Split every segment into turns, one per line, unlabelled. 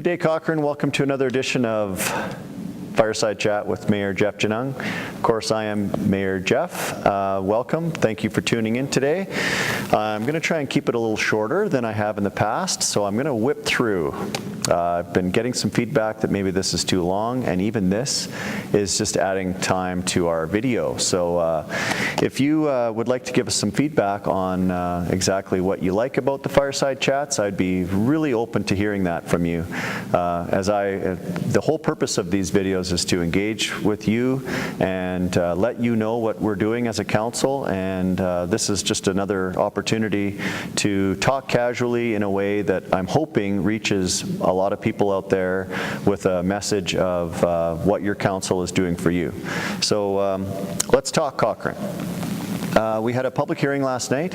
Good day, Cochrane. Welcome to another edition of Fireside Chat with Mayor Jeff Genung. Of course, I am Mayor Jeff. Welcome. Thank you for tuning in today. I'm going to try and keep it a little shorter than I have in the past, so I'm going to whip through. I've been getting some feedback that maybe this is too long, and even this is just adding time to our video. So if you would like to give us some feedback on exactly what you like about the Fireside Chats, I'd be really open to hearing that from you. The whole purpose of these videos is to engage with you and let you know what we're doing as a council, and this is just another opportunity to talk casually in a way that I'm hoping reaches a lot of people out there with a message of what your council is doing for you. So let's talk Cochrane. We had a public hearing last night,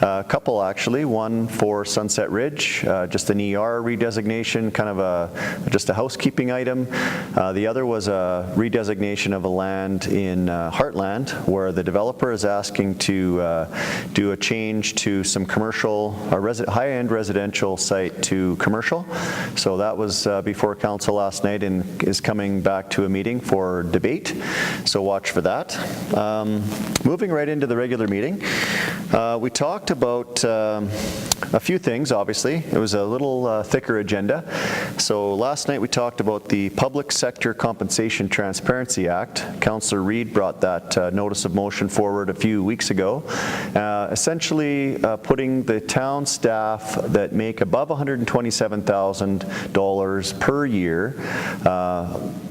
a couple actually, one for Sunset Ridge, just an ER redesignation, kind of just a housekeeping item. The other was a redesignation of a land in Heartland, where the developer is asking to do a change to some commercial, high-end residential site to commercial. So that was before council last night and is coming back to a meeting for debate. So watch for that. Moving right into the regular meeting, we talked about a few things, obviously. It was a little thicker agenda. So last night we talked about the Public Sector Compensation Transparency Act. Councillor Reid brought that notice of motion forward a few weeks ago, essentially putting the town staff that make above $127,000 per year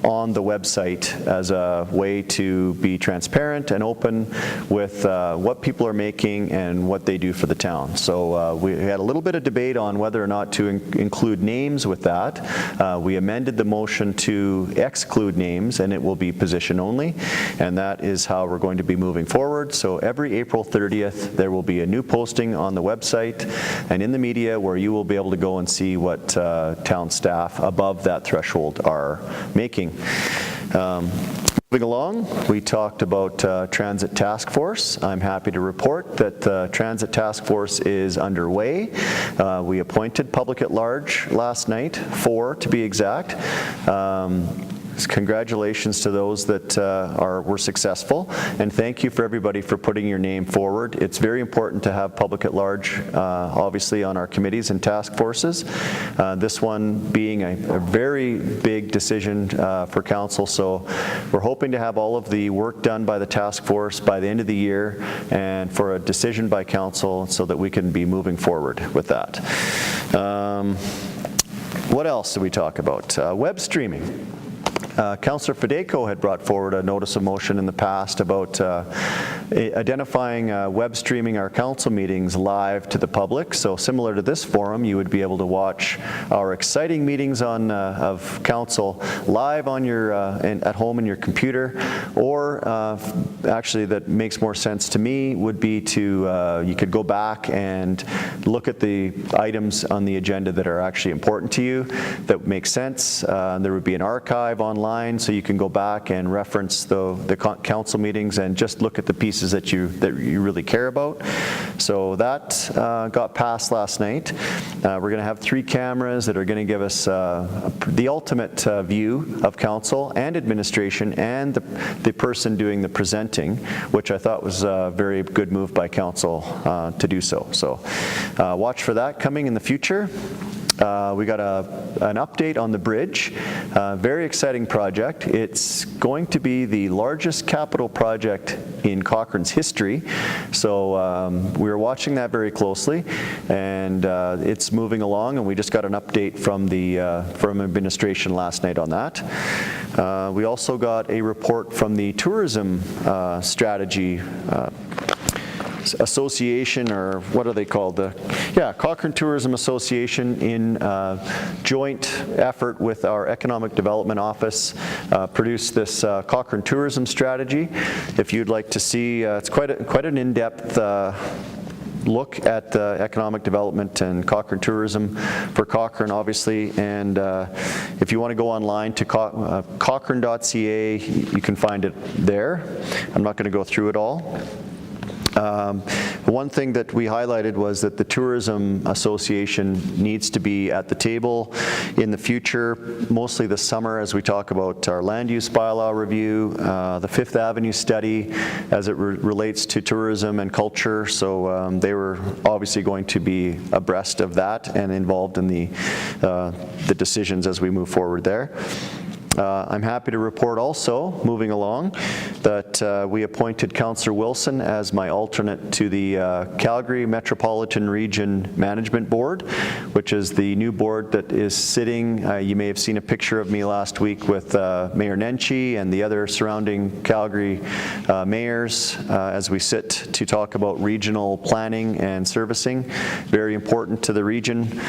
on the website as a way to be transparent and open with what people are making and what they do for the town. So we had a little bit of debate on whether or not to include names with that. We amended the motion to exclude names, and it will be position only, and that is how we're going to be moving forward. So every April 30th there will be a new posting on the website and in the media where you will be able to go and see what town staff above that threshold are making. Moving along, we talked about Transit Task Force. I'm happy to report that the Transit Task Force is underway. We appointed public at large last night, 4 to be exact. Congratulations to those that were successful, and thank you for everybody for putting your name forward. It's very important to have public at large, obviously, on our committees and task forces. This one being a very big decision for council, so we're hoping to have all of the work done by the task force by the end of the year and for a decision by council so that we can be moving forward with that. What else did we talk about? Web streaming. Councillor Fedayko had brought forward a notice of motion in the past about identifying web streaming our council meetings live to the public. So similar to this forum, you would be able to watch our exciting meetings of council live on your at home in your computer, or actually that makes more sense to me would be to you could go back and look at the items on the agenda that are actually important to you, that make sense. There would be an archive online, so you can go back and reference the council meetings and just look at the pieces that you really care about. So that got passed last night. We're going to have 3 cameras that are going to give us the ultimate view of council and administration and the person doing the presenting, which I thought was a very good move by council to do so. So watch for that coming in the future. We got an update on the bridge. Very exciting project. It's going to be the largest capital project in Cochrane's history. So we're watching that very closely, and it's moving along, and we just got an update from from administration last night on that. We also got a report from the tourism strategy association, or what are they called? Cochrane Tourism Association, in joint effort with our Economic Development Office, produced this Cochrane Tourism Strategy. If you'd like to see, it's quite an in-depth look at economic development and Cochrane tourism for Cochrane, obviously, and if you want to go online to cochrane.ca, you can find it there. I'm not going to go through it all. One thing that we highlighted was that the Tourism Association needs to be at the table in the future, mostly this summer, as we talk about our land use bylaw review, the Fifth Avenue study as it relates to tourism and culture. So they were obviously going to be abreast of that and involved in the decisions as we move forward there. I'm happy to report also, moving along, that we appointed Councillor Wilson as my alternate to the Calgary Metropolitan Region Management Board, which is the new board that is sitting. You may have seen a picture of me last week with Mayor Nenshi and the other surrounding Calgary mayors as we sit to talk about regional planning and servicing. Very important to the region.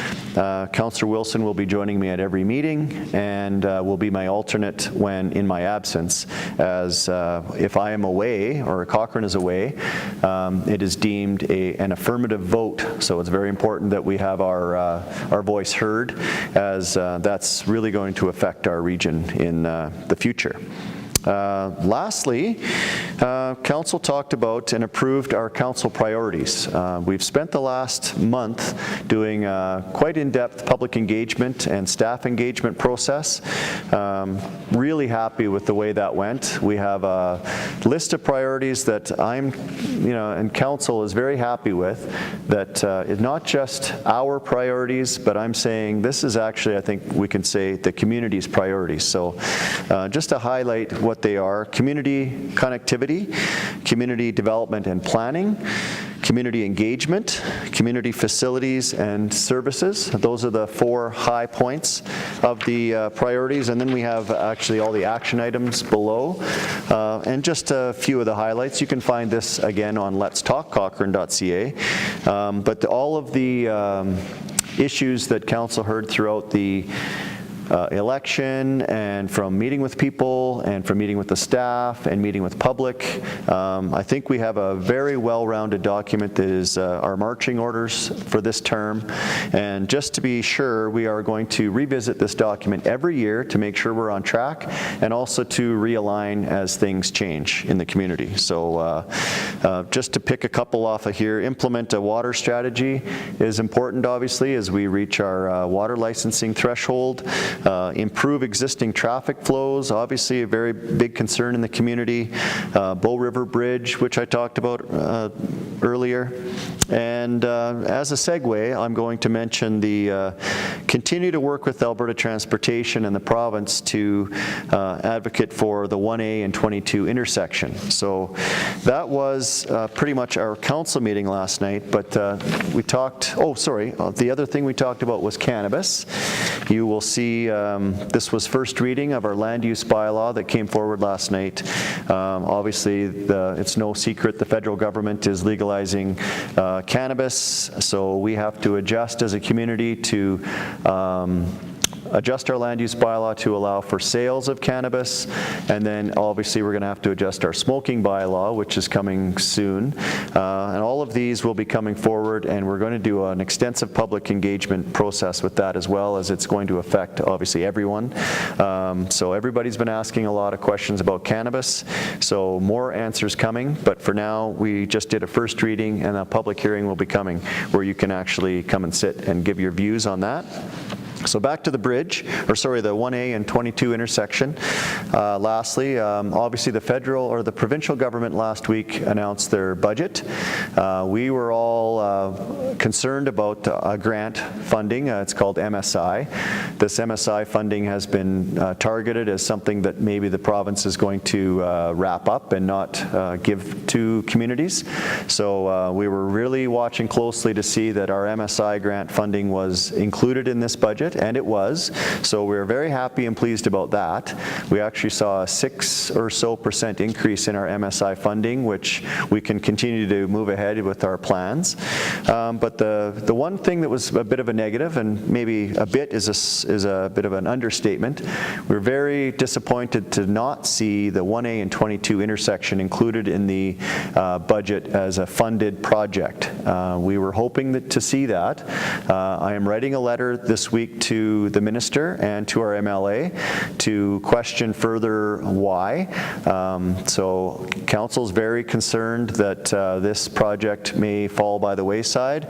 Councillor Wilson will be joining me at every meeting and will be my alternate when in my absence, as if I am away or Cochrane is away, it is deemed an affirmative vote. So it's very important that we have our voice heard, as that's really going to affect our region in the future. Lastly, Council talked about and approved our Council priorities. We've spent the last month doing quite in-depth public engagement and staff engagement process. Really happy with the way that went. We have a list of priorities that and Council is very happy with, that is not just our priorities, but I'm saying this is actually, I think we can say, the community's priorities. So just to highlight what they are: community connectivity, community development and planning, community engagement, community facilities and services. Those are the 4 high points of the priorities, and then we have actually all the action items below. And just a few of the highlights. You can find this again on letstalkcochrane.ca. But all of the issues that Council heard throughout the election, and from meeting with people, and from meeting with the staff, and meeting with public. I think we have a very well-rounded document that is our marching orders for this term. And just to be sure, we are going to revisit this document every year to make sure we're on track, and also to realign as things change in the community. So just to pick a couple off of here, implement a water strategy is important, obviously, as we reach our water licensing threshold. Improve existing traffic flows, obviously a very big concern in the community. Bow River Bridge, which I talked about earlier. And as a segue, I'm going to mention the continue to work with Alberta Transportation and the province to advocate for the 1A and 22 intersection. So that was pretty much our council meeting last night, but we talked, the other thing we talked about was cannabis. You will see this was first reading of our land use bylaw that came forward last night. Obviously, it's no secret the federal government is legalizing cannabis, so we have to adjust as a community to adjust our land use bylaw to allow for sales of cannabis, and then obviously we're going to have to adjust our smoking bylaw, which is coming soon. And all of these will be coming forward, and we're going to do an extensive public engagement process with that, as well as it's going to affect obviously everyone. So everybody's been asking a lot of questions about cannabis, so more answers coming, but for now we just did a first reading, and a public hearing will be coming where you can actually come and sit and give your views on that. So back to the bridge, the 1A and 22 intersection. Lastly, obviously the provincial government last week announced their budget. We were all concerned about grant funding. It's called MSI. This MSI funding has been targeted as something that maybe the province is going to wrap up and not give to communities. So we were really watching closely to see that our MSI grant funding was included in this budget, and it was. So we're very happy and pleased about that. We actually saw a 6% or so increase in our MSI funding, which we can continue to move ahead with our plans. But the one thing that was a bit of a negative, and maybe a bit is a bit of an understatement, we're very disappointed to not see the 1A and 22 intersection included in the budget as a funded project. We were hoping to see that. I am writing a letter this week to the minister and to our MLA to question further why. So council's very concerned that this project may fall by the wayside.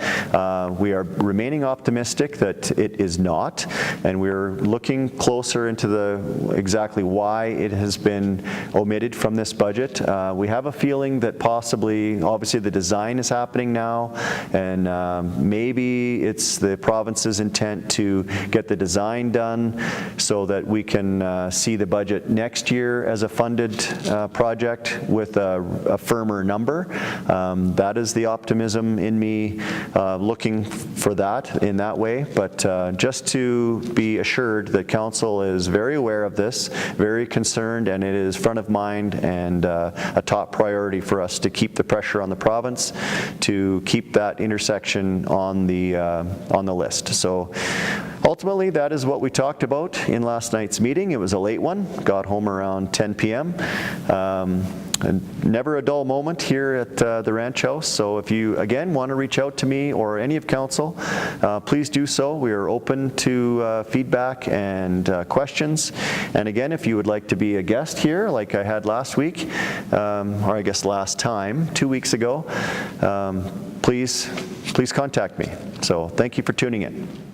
We are remaining optimistic that it is not, and we're looking closer into exactly why it has been omitted from this budget. We have a feeling that possibly, obviously the design is happening now, and maybe it's the province's intent to get the design done so that we can see the budget next year as a funded project with a firmer number. That is the optimism in me, looking for that in that way. But just to be assured that council is very aware of this, very concerned, and it is front of mind and a top priority for us to keep the pressure on the province to keep that intersection on the list. So ultimately, that is what we talked about in last night's meeting. It was a late one, got home around 10 p.m. And never a dull moment here at the Ranch House. So if you, again, want to reach out to me or any of council, please do so. We are open to feedback and questions. And again, if you would like to be a guest here, like I had last week, or I guess last time, 2 weeks ago, please contact me. So thank you for tuning in.